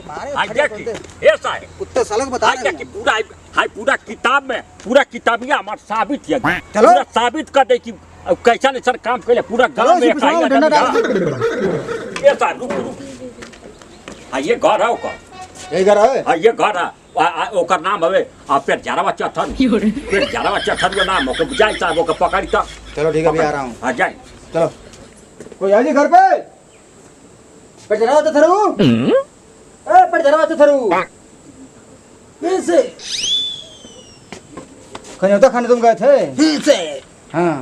हाय देखिए ये साहब कुत्ते सालक बता रहे हैं कि पूरा किताब में पूरा किताबिया हमार साबित किया चलो पूरा साबित कर दे कि कैसा नहीं सर काम करे पूरा गांव में ये साहब रुक ये घर है ओकर यही घर है ये घर है ओकर नाम हवे पेट जारावा चथन पेट जारावा चथन वो नाम ओकर जाई साहब ओकर पकड़ी त चलो ठीक है अभी आ रहा हूं हां जाई चलो कोई आ जी घर पे पेट जारावा चथरू ए पेट जारावा चथरू कैसे कहीं तो खाने तुम गए थे से हां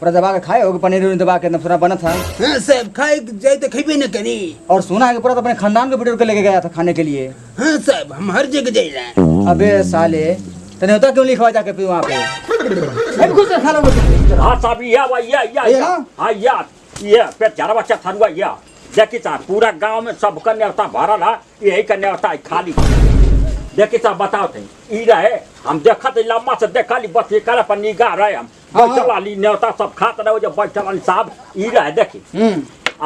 पूरा दबा के खाए होगे पनीर दबा के एकदम पूरा बना था हाँ साहब खाए जाए तो खेबे न करी और सुना है कि पूरा तो अपने खानदान के बेटे को लेके गया था खाने के लिए हाँ साहब हम हर जगह जा रहे हैं अबे साले तने होता क्यों लिखवा जाके फिर वहां पे अब कुछ खा लो हां साहब ये हां ये पेट जारावा चथन हुआ ये देखी साहब पूरा गांव में सब कन्या होता भरल है यही कन्या होता है खाली देखी साहब बताओ थे ई रहे हम देखा थे लम्बा से देखा ली बस ये कर पर निगाह रहे हम बैठल वाली न्योता सब खात रहे जब बैठल वाली साहब ई रहे देखी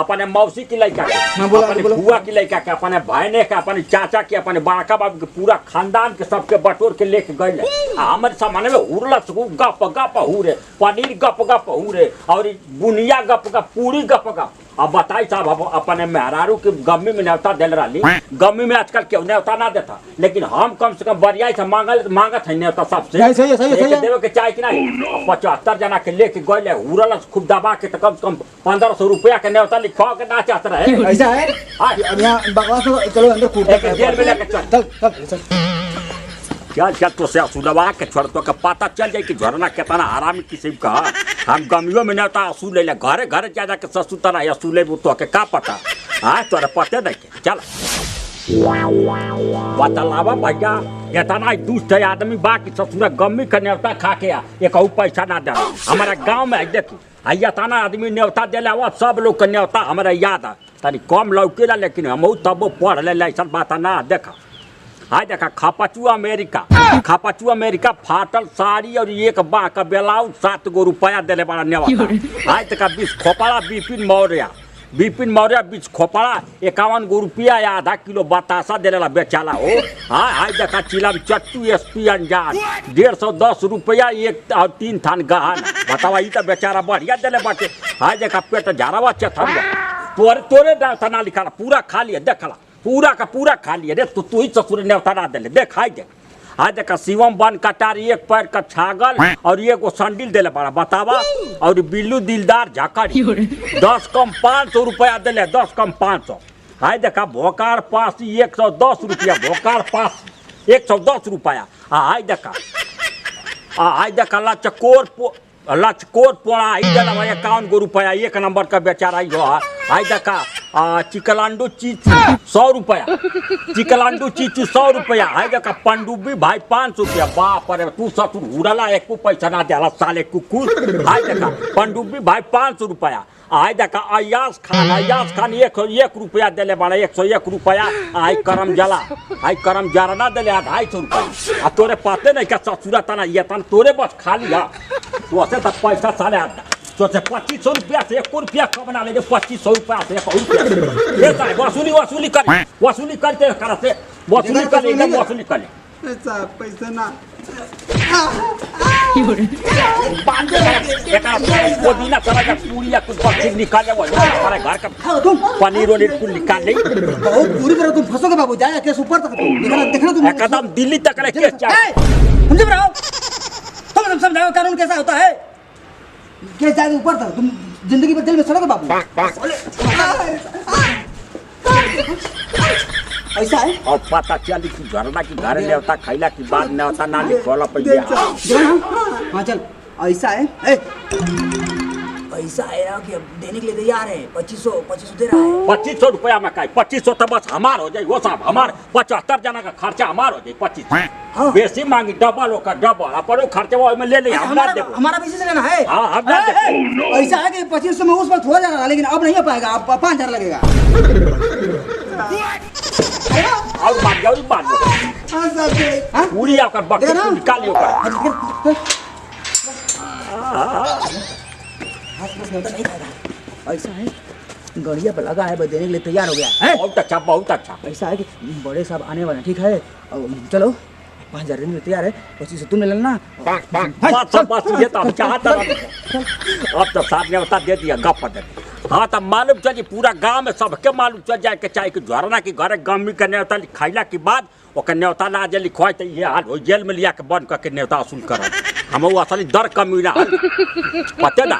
अपने मौसी की लड़का के अपने बुआ की लड़का के अपने भाईने के अपने चाचा के अपने बड़का बाबू के पूरा खानदान के सबके बटोर के लेके गए हमारे सामने में उड़लस गप गप हुरे पनीर गप गप हुरे और बुनिया गप गप पूरी गप गप अब बताई साहब अपने मेहरारू के गम्मी में न्योता दिल रही गम्मी में आजकल क्यों न्योता ना देता लेकिन हम कम से कम बरियाई से मांगत है न्योता सबसे देवे के चाहे कि नहीं 75 जना के लेके गए उड़ल खूब दबा के कम से कम 1500 रुपया के न्योता लिखवा के ना चाहते रहे ऐसा है अब यहाँ बकवास चलो अंदर कूद जेल में लेके चल चल तो से सुलवा के छोड़ तो का पता चल जाए कि झरना कितना आराम किस्म का हम गमियों में नहीं असूल ले घरे घरे जा जाके ससुर तरह असूले तो के का पता हाँ तोरा पते नहीं चल बतलावा भैया इतना दुष्ट है आदमी बाकी ससुर गमी का न्योता खा के एक पैसा ना दे हमारा गाँव में देखी आइया तना आदमी न्योता दिला वो सब लोग का न्योता हमारा याद है तनी कम लौकेला लेकिन हम तब पढ़ ले ऐसा बात ना देखा हाय देखा खापाचू अमेरिका फाटल साड़ी और एक बाह का ब्लाउज 7 गो रुपया दिले बड़ा नेवा हाय देखा 20 खोपड़ा बिपिन मौर्य 20 खोपड़ा 51 गो रुपया या आधा किलो बतासा दिले बेचाला हो हाय देखा चिलम चट्टू एसपी अंजान 110 रुपया एक और 3 थान गहन बतावा ई तो बेचारा बढ़िया दिले बाटे हाय देखा पेट जारावा चथरुआ तोरे तना लिखा पूरा खा लिया देखला पूरा का पूरा खा लिए रे तू ही ससुर ने उतारा दे देख हाय देख आज देखा शिवम बन कटार एक पैर का छागल और एक सैंडल दिले बड़ा बतावा और बिल्लू दिलदार झाकड़ी 10 कम 500 रुपया दिले 10 कम 500 हाय देखा भोकार पास 110 रुपया भोकार पास 110 रुपया हाय देखा लचकोर पोड़ा आई दिला 51 गो रुपया 1 नंबर का बेचारा ही हो हाय देखा चिकलांडू चीची 100 रुपया चिकलांडू चीची 100 रुपया हाय देखा पंडुबी भाई 500 रुपया बाप रे तू ससुर उड़ला एक पैसा ना दिला साले कुकुर हाय देखा पंडुबी भाई 500 रुपया हाय देखा अयास खान 1 रुपया दिले बड़ा 101 रुपया हाय करम जला ना दिले 250 रुपया तोरे पते नहीं क्या ससुरा तना ये तना तोरे बस खा लिया तो से तक पैसा साले तो 2500 रुपया से 1 रुपया कम ना ले 2500 रुपया से 1 रुपया ये साहब वसूली करते करते वसूली कर साहब पैसा ना पुदीना चला जा पूरी कुछ बच्चे निकाले वो हमारे घर का पनीर और कुछ निकाल ले बहुत पूरी तरह तुम फंसोगे बाबू जाए केस ऊपर तक देखना तुम एकदम दिल्ली तक ले केस जाए समझ रहे हो तुम समझाओ कानून कैसा होता है केस जाए ऊपर तक तुम जिंदगी भर जेल में सड़ोगे बाबू ऐसा है और पता चली कि झरना की घर ले होता खैला की बाद न होता ना लिखवाला पैसा हां चल ऐसा है पैसा है कि देने के लिए तैयार है 2500 दे रहा है 2500 रुपया में का 2500 तो बस हमार हो जाए वो साहब हमार 75 जना का खर्चा हमार हो जाए 25 बेसी मांगी डबल होकर डबल अपन खर्चा वो में ले ले हम ना देबो हमारा पैसे से लेना है हां हम ना देबो ऐसा है कि 2500 में उस वक्त हो जाएगा लेकिन अब नहीं हो पाएगा अब 5000 लगेगा और मार हां साहब पूरी आकर बकरी निकालियो कर ऐसा है गड़िया पे लगा है, बस देने के लिए तैयार हो गया है। बहुत अच्छा, बहुत अच्छा। ऐसा है कि बड़े साहब आने वाले हैं, ठीक है। और चलो 5,000 देने के लिए तैयार है, 2500 तुम ले लेना। बस ये तो हम चाहता था। अब तो साहब ने बता दे दिया, गप दे। हाँ तो मालूम चली पूरा गांव में सबके मालूम चल जाए कि चाहे कि झरना की घर गम्मी के न्योता खैला के बाद ओकर न्योता ला जे लिखवाई तो ये हाल हो, जेल में लिया के बंद करके न्योता वसूल कर। हम असली दर कमी ना पते ना।